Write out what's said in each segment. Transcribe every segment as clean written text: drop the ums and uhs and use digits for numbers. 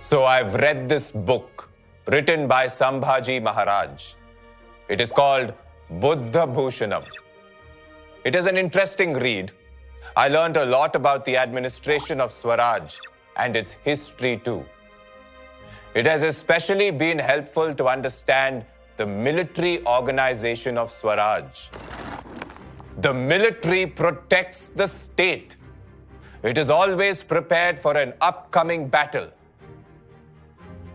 So I've read this book written by Sambhaji Maharaj. It is called Buddha Bhushanam. It is an interesting read. I learned a lot about the administration of Swaraj and its history too. It has especially been helpful to understand the military organization of Swaraj. The military protects the state. It is always prepared for an upcoming battle.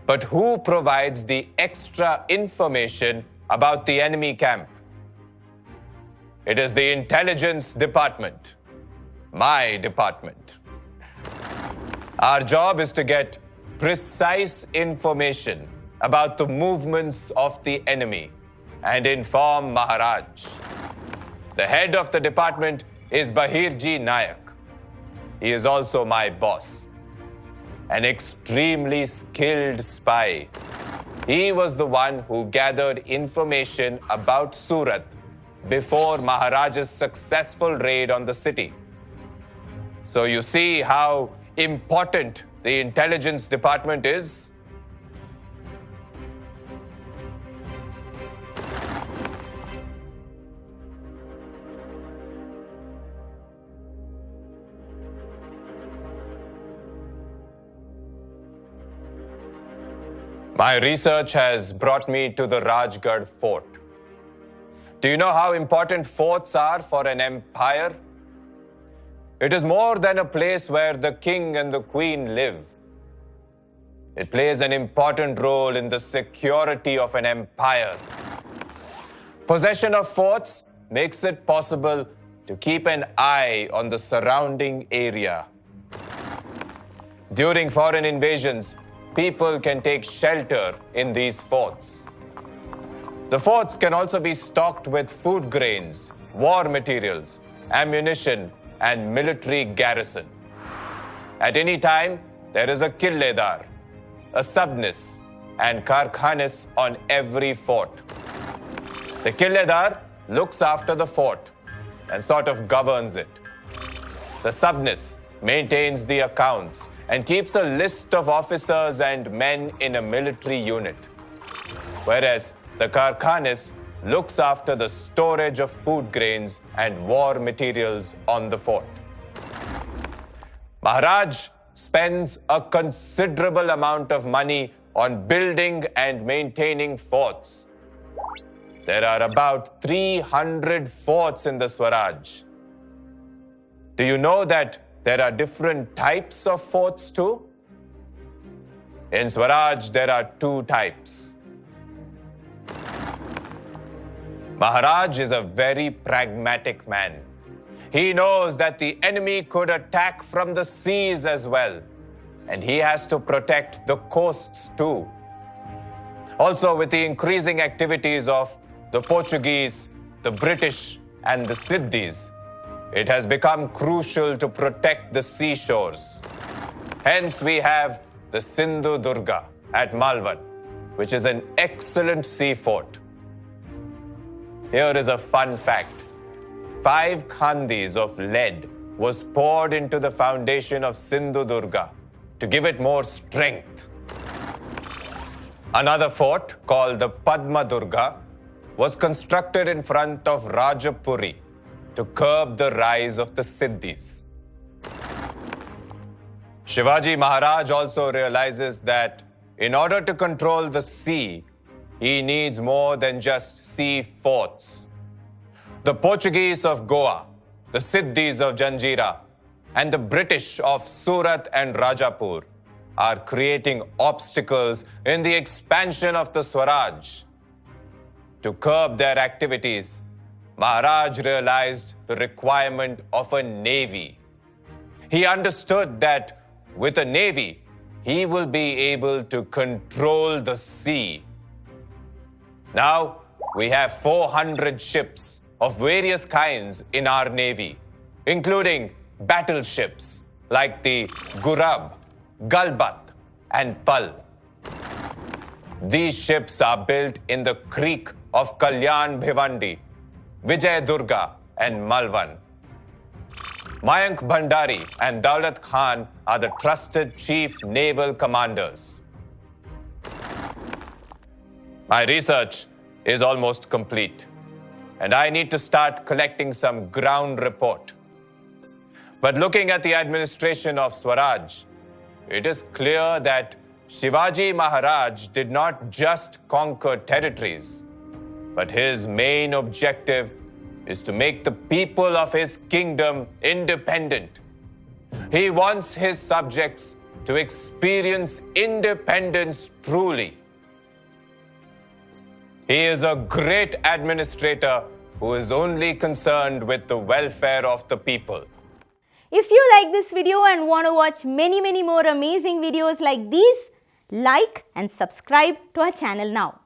But who provides the extra information about the enemy camp? It is the intelligence department, my department. Our job is to get precise information about the movements of the enemy and inform Maharaj. The head of the department is Bahirji Nayak. He is also my boss, an extremely skilled spy. He was the one who gathered information about Surat before Maharaj's successful raid on the city. So you see how important the intelligence department is? My research has brought me to the Rajgarh fort. Do you know how important forts are for an empire? It is more than a place where the king and the queen live. It plays an important role in the security of an empire. Possession of forts makes it possible to keep an eye on the surrounding area. During foreign invasions, people can take shelter in these forts. The forts can also be stocked with food grains, war materials, ammunition, and military garrison. At any time, there is a killedar, a subnis, and karkhanis on every fort. The killedar looks after the fort and sort of governs it. The subnis maintains the accounts and keeps a list of officers and men in a military unit, whereas the karkhanis looks after the storage of food grains and war materials on the fort. Maharaj spends a considerable amount of money on building and maintaining forts. There are about 300 forts in the Swaraj. Do you know that there are different types of forts too? In Swaraj, there are two types. Maharaj is a very pragmatic man. He knows that the enemy could attack from the seas as well, and he has to protect the coasts too. Also, with the increasing activities of the Portuguese, the British, and the Siddhis, it has become crucial to protect the seashores. Hence, we have the Sindhu Durga at Malvan, which is an excellent sea fort. Here is a fun fact. 5 khandis of lead was poured into the foundation of Sindhu Durga to give it more strength. Another fort, called the Padma Durga, was constructed in front of Rajapuri to curb the rise of the Siddhis. Shivaji Maharaj also realizes that in order to control the sea, he needs more than just sea forts. The Portuguese of Goa, the Siddhis of Janjira, and the British of Surat and Rajapur are creating obstacles in the expansion of the Swaraj. To curb their activities, Maharaj realized the requirement of a navy. He understood that with a navy, he will be able to control the sea. Now, we have 400 ships of various kinds in our navy, including battleships like the Gurab, Galbat, and Pal. These ships are built in the creek of Kalyan Bhivandi, Vijay Durga, and Malvan. Mayank Bhandari and Daulat Khan are the trusted chief naval commanders. My research is almost complete, and I need to start collecting some ground report. But looking at the administration of Swaraj, it is clear that Shivaji Maharaj did not just conquer territories, but his main objective is to make the people of his kingdom independent. He wants his subjects to experience independence truly. He is a great administrator who is only concerned with the welfare of the people. If you like this video and want to watch many more amazing videos like these, like and subscribe to our channel now.